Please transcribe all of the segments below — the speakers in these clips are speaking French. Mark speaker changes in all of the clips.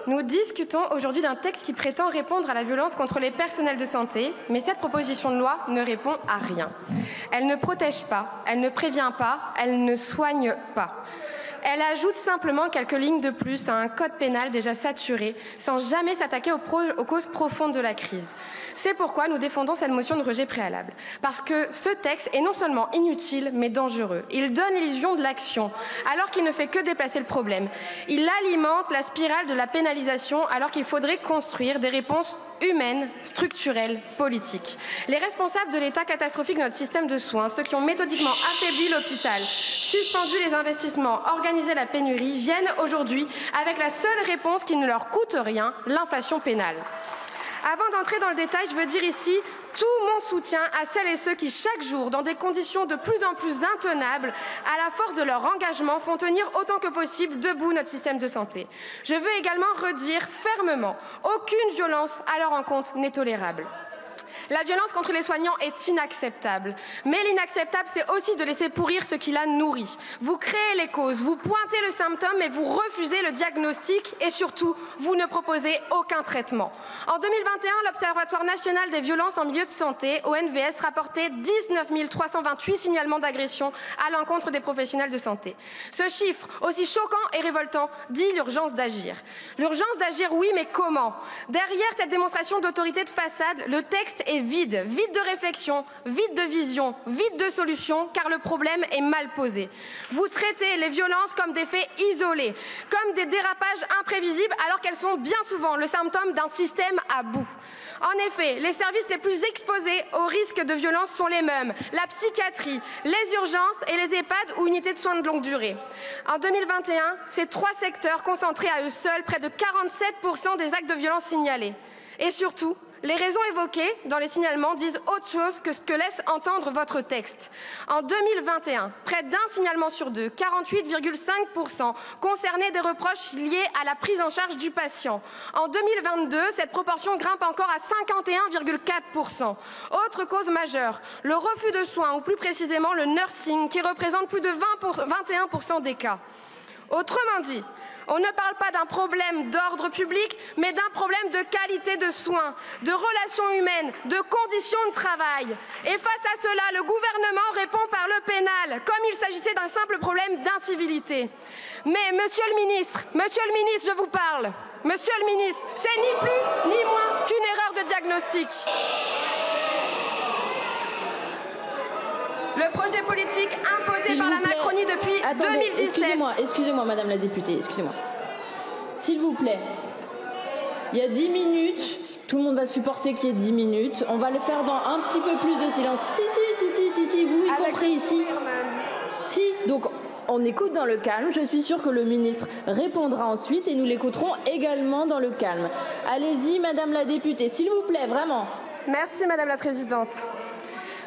Speaker 1: Nous discutons aujourd'hui d'un texte qui prétend répondre à la violence contre les personnels de santé, mais cette proposition de loi ne répond à rien. Elle ne protège pas, elle ne prévient pas, elle ne soigne pas. Elle ajoute simplement quelques lignes de plus à un code pénal déjà saturé, sans jamais s'attaquer aux causes profondes de la crise. C'est pourquoi nous défendons cette motion de rejet préalable. Parce que ce texte est non seulement inutile, mais dangereux. Il donne l'illusion de l'action, alors qu'il ne fait que déplacer le problème. Il alimente la spirale de la pénalisation, alors qu'il faudrait construire des réponses humaines, structurelles, politiques. Les responsables de l'état catastrophique de notre système de soins, ceux qui ont méthodiquement affaibli l'hôpital, suspendu les investissements, organisé la pénurie, viennent aujourd'hui avec la seule réponse qui ne leur coûte rien, l'inflation pénale. Avant d'entrer dans le détail, je veux dire ici tout mon soutien à celles et ceux qui, chaque jour, dans des conditions de plus en plus intenables, à la force de leur engagement, font tenir autant que possible debout notre système de santé. Je veux également redire fermement, aucune violence à leur encontre n'est tolérable. La violence contre les soignants est inacceptable. Mais l'inacceptable, c'est aussi de laisser pourrir ce qui la nourrit. Vous créez les causes, vous pointez le symptôme, mais vous refusez le diagnostic et surtout, vous ne proposez aucun traitement. En 2021, l'Observatoire national des violences en milieu de santé, ONVS, rapportait 19 328 signalements d'agression à l'encontre des professionnels de santé. Ce chiffre, aussi choquant et révoltant, dit l'urgence d'agir. L'urgence d'agir, oui, mais comment? Derrière cette démonstration d'autorité de façade, le texte est vide, vide de réflexion, vide de vision, vide de solution, car le problème est mal posé. Vous traitez les violences comme des faits isolés, comme des dérapages imprévisibles, alors qu'elles sont bien souvent le symptôme d'un système à bout. En effet, les services les plus exposés aux risques de violence sont les mêmes, la psychiatrie, les urgences et les EHPAD ou unités de soins de longue durée. En 2021, ces trois secteurs concentraient à eux seuls près de 47% des actes de violence signalés. Et surtout, les raisons évoquées dans les signalements disent autre chose que ce que laisse entendre votre texte. En 2021, près d'un signalement sur deux, 48,5%, concernaient des reproches liés à la prise en charge du patient. En 2022, cette proportion grimpe encore à 51,4%. Autre cause majeure, le refus de soins, ou plus précisément le nursing, qui représente plus de 21% des cas. Autrement dit, on ne parle pas d'un problème d'ordre public, mais d'un problème de qualité de soins, de relations humaines, de conditions de travail. Et face à cela, le gouvernement répond par le pénal, comme il s'agissait d'un simple problème d'incivilité. Mais monsieur le ministre, je vous parle. Monsieur le ministre, c'est ni plus ni moins qu'une erreur de diagnostic. Le projet politique imposé par la Macronie depuis 2017.
Speaker 2: Excusez-moi, madame la députée, excusez-moi. S'il vous plaît, il y a 10 minutes, tout le monde va supporter qu'il y ait 10 minutes. On va le faire dans un petit peu plus de silence. Si, vous y compris ici. Si, donc on écoute dans le calme. Je suis sûre que le ministre répondra ensuite et nous l'écouterons également dans le calme. Allez-y, madame la députée, s'il vous plaît, vraiment.
Speaker 1: Merci, madame la présidente.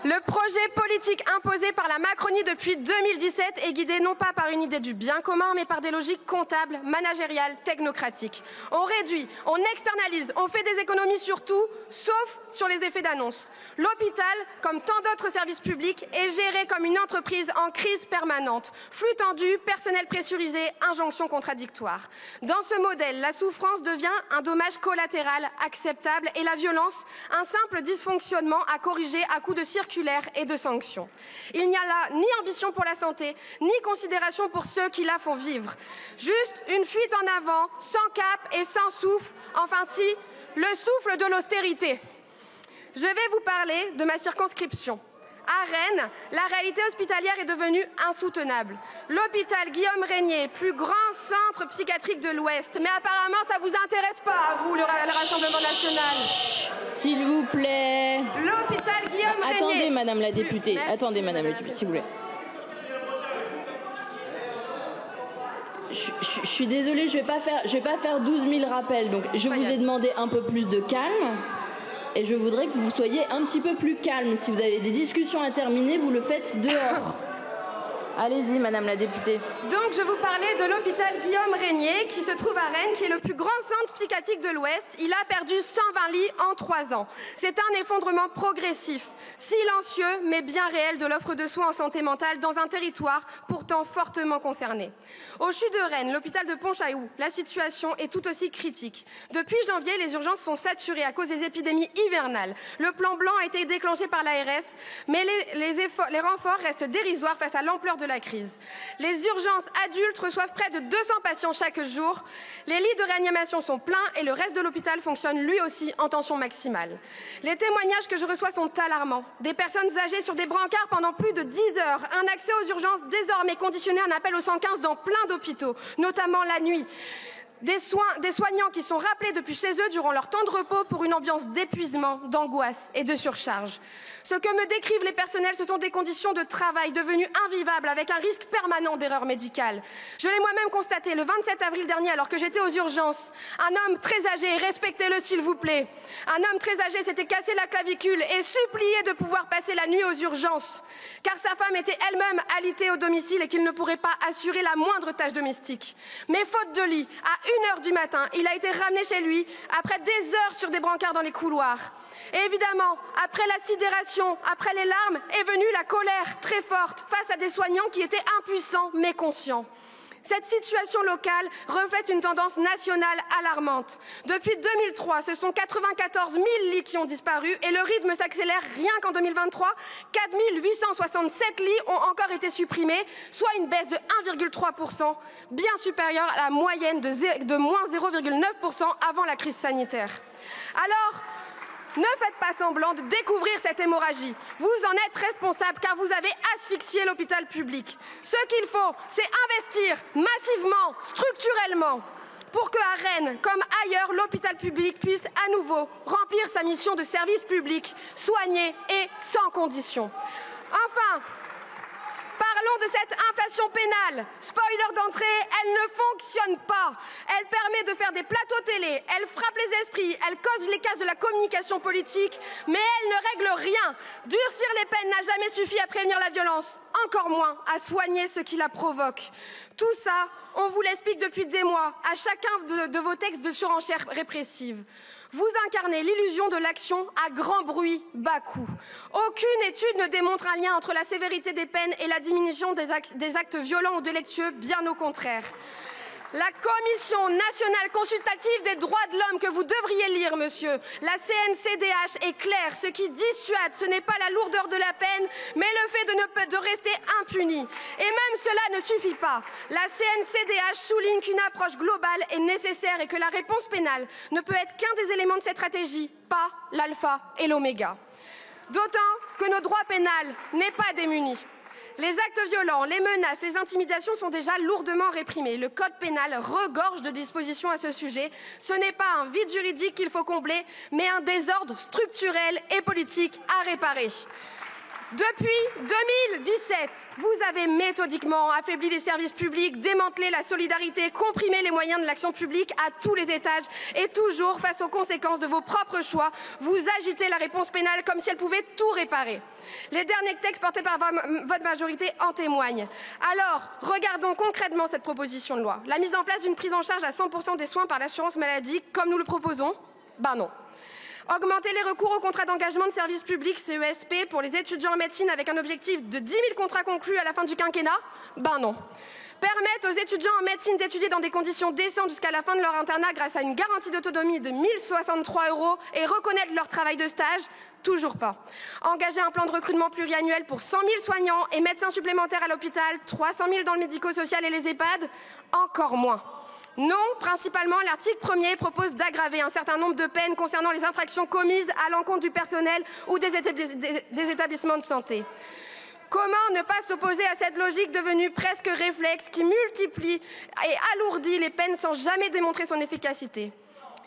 Speaker 1: Le projet politique imposé par la Macronie depuis 2017 est guidé non pas par une idée du bien commun, mais par des logiques comptables, managériales, technocratiques. On réduit, on externalise, on fait des économies sur tout, sauf sur les effets d'annonce. L'hôpital, comme tant d'autres services publics, est géré comme une entreprise en crise permanente. Flux tendu, personnel pressurisé, injonctions contradictoires. Dans ce modèle, la souffrance devient un dommage collatéral acceptable et la violence, un simple dysfonctionnement à corriger à coups de circulaires et de sanctions. Il n'y a là ni ambition pour la santé, ni considération pour ceux qui la font vivre. Juste une fuite en avant, sans cap et sans souffle. Enfin si, le souffle de l'austérité. Je vais vous parler de ma circonscription. À Rennes, la réalité hospitalière est devenue insoutenable. L'hôpital Guillaume Régnier, plus grand centre psychiatrique de l'Ouest. Mais apparemment, ça ne vous intéresse pas, à vous, le Rassemblement national.
Speaker 2: S'il vous plaît.
Speaker 1: L'hôpital Guillaume Régnier.
Speaker 2: Attendez, madame la députée. Attendez, madame la députée, s'il vous plaît. Je suis désolée, je vais pas faire 12 000 rappels. Donc, je vous ai demandé un peu plus de calme. Et je voudrais que vous soyez un petit peu plus calme. Si vous avez des discussions à terminer, vous le faites dehors. Allez-y, madame la députée.
Speaker 1: Donc, je vous parlais de l'hôpital Guillaume Régnier, qui se trouve à Rennes, qui est le plus grand centre psychiatrique de l'Ouest. Il a perdu 120 lits en 3 ans. C'est un effondrement progressif, silencieux, mais bien réel de l'offre de soins en santé mentale dans un territoire pourtant fortement concerné. Au CHU de Rennes, l'hôpital de Pontchaillou, la situation est tout aussi critique. Depuis janvier, les urgences sont saturées à cause des épidémies hivernales. Le plan blanc a été déclenché par l'ARS, mais les renforts restent dérisoires face à l'ampleur de la crise. Les urgences adultes reçoivent près de 200 patients chaque jour. Les lits de réanimation sont pleins et le reste de l'hôpital fonctionne lui aussi en tension maximale. Les témoignages que je reçois sont alarmants. Des personnes âgées sur des brancards pendant plus de 10 heures. Un accès aux urgences désormais conditionné à un appel au 115 dans plein d'hôpitaux, notamment la nuit. Des soignants qui sont rappelés depuis chez eux durant leur temps de repos pour une ambiance d'épuisement, d'angoisse et de surcharge. Ce que me décrivent les personnels, ce sont des conditions de travail devenues invivables avec un risque permanent d'erreur médicale. Je l'ai moi-même constaté le 27 avril dernier alors que j'étais aux urgences. Un homme très âgé, respectez-le s'il vous plaît, un homme très âgé s'était cassé la clavicule et suppliait de pouvoir passer la nuit aux urgences car sa femme était elle-même alitée au domicile et qu'il ne pourrait pas assurer la moindre tâche domestique. Mais faute de lit, à 1 h du matin, il a été ramené chez lui après des heures sur des brancards dans les couloirs. Et évidemment, après la sidération, après les larmes, est venue la colère très forte face à des soignants qui étaient impuissants mais conscients. Cette situation locale reflète une tendance nationale alarmante. Depuis 2003, ce sont 94 000 lits qui ont disparu et le rythme s'accélère. Rien qu'en 2023, 4 867 lits ont encore été supprimés, soit une baisse de 1,3%, bien supérieure à la moyenne de moins 0,9% avant la crise sanitaire. Alors, ne faites pas semblant de découvrir cette hémorragie. Vous en êtes responsable car vous avez asphyxié l'hôpital public. Ce qu'il faut, c'est investir massivement, structurellement, pour qu'à Rennes, comme ailleurs, l'hôpital public puisse à nouveau remplir sa mission de service public, soigné et sans condition. Enfin, parlons de cette inflation pénale. Spoiler d'entrée, elle ne fonctionne pas. Elle permet de faire des plateaux télé, elle frappe les esprits, elle cause les cases de la communication politique, mais elle ne règle rien. Durcir les peines n'a jamais suffi à prévenir la violence, encore moins à soigner ce qui la provoque. Tout ça, on vous l'explique depuis des mois, à chacun de vos textes de surenchère répressive. Vous incarnez l'illusion de l'action à grand bruit, bas coût. Aucune étude ne démontre un lien entre la sévérité des peines et la diminution des actes violents ou délictueux, bien au contraire. La Commission nationale consultative des droits de l'homme que vous devriez lire, monsieur, la CNCDH est claire. Ce qui dissuade, ce n'est pas la lourdeur de la peine, mais le fait de rester impuni. Et même cela ne suffit pas. La CNCDH souligne qu'une approche globale est nécessaire et que la réponse pénale ne peut être qu'un des éléments de cette stratégie, pas l'alpha et l'oméga. D'autant que notre droit pénal n'est pas démuni. Les actes violents, les menaces, les intimidations sont déjà lourdement réprimés. Le code pénal regorge de dispositions à ce sujet. Ce n'est pas un vide juridique qu'il faut combler, mais un désordre structurel et politique à réparer. Depuis 2017, vous avez méthodiquement affaibli les services publics, démantelé la solidarité, comprimé les moyens de l'action publique à tous les étages et toujours face aux conséquences de vos propres choix, vous agitez la réponse pénale comme si elle pouvait tout réparer. Les derniers textes portés par votre majorité en témoignent. Alors, regardons concrètement cette proposition de loi. La mise en place d'une prise en charge à 100% des soins par l'assurance maladie, comme nous le proposons? Ben non. Augmenter les recours aux contrats d'engagement de service public, CESP, pour les étudiants en médecine avec un objectif de 10 000 contrats conclus à la fin du quinquennat? Ben non. Permettre aux étudiants en médecine d'étudier dans des conditions décentes jusqu'à la fin de leur internat grâce à une garantie d'autonomie de 1 063 € et reconnaître leur travail de stage? Toujours pas. Engager un plan de recrutement pluriannuel pour 100 000 soignants et médecins supplémentaires à l'hôpital, 300 000 dans le médico-social et les EHPAD? Encore moins. Non, principalement, l'article 1er propose d'aggraver un certain nombre de peines concernant les infractions commises à l'encontre du personnel ou des établissements de santé. Comment ne pas s'opposer à cette logique devenue presque réflexe qui multiplie et alourdit les peines sans jamais démontrer son efficacité?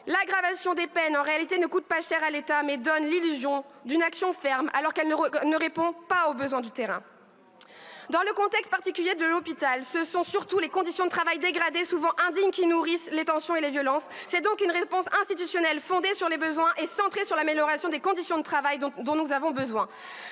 Speaker 1: L'aggravation des peines, en réalité, ne coûte pas cher à l'État, mais donne l'illusion d'une action ferme alors qu'elle ne répond pas aux besoins du terrain. Dans le contexte particulier de l'hôpital, ce sont surtout les conditions de travail dégradées, souvent indignes, qui nourrissent les tensions et les violences. C'est donc une réponse institutionnelle fondée sur les besoins et centrée sur l'amélioration des conditions de travail dont nous avons besoin.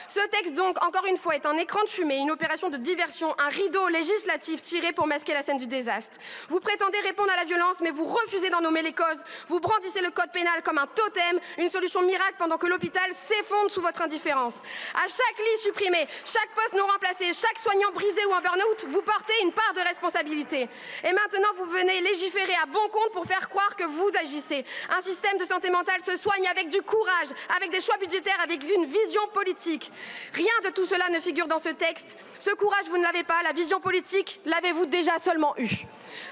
Speaker 1: Ce texte, donc, encore une fois, est un écran de fumée, une opération de diversion, un rideau législatif tiré pour masquer la scène du désastre. Vous prétendez répondre à la violence, mais vous refusez d'en nommer les causes. Vous brandissez le code pénal comme un totem, une solution miracle pendant que l'hôpital s'effondre sous votre indifférence. À chaque lit supprimé, chaque poste non remplacé, chaque soignant brisé ou en burn-out, vous portez une part de responsabilité. Et maintenant, vous venez légiférer à bon compte pour faire croire que vous agissez. Un système de santé mentale se soigne avec du courage, avec des choix budgétaires, avec une vision politique. Rien de tout cela ne figure dans ce texte. Ce courage, vous ne l'avez pas. La vision politique, l'avez-vous déjà seulement eue?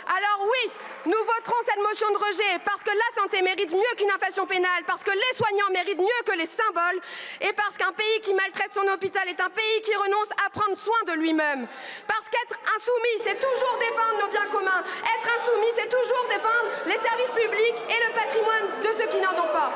Speaker 1: Alors oui, nous voterons cette motion de rejet parce que la santé mérite mieux qu'une inflation pénale, parce que les soignants méritent mieux que les symboles et parce qu'un pays qui maltraite son hôpital est un pays qui renonce à prendre soin de lui-même. Parce qu'être insoumis, c'est toujours défendre nos biens communs. Être insoumis, c'est toujours défendre les services publics et le patrimoine de ceux qui n'en ont pas.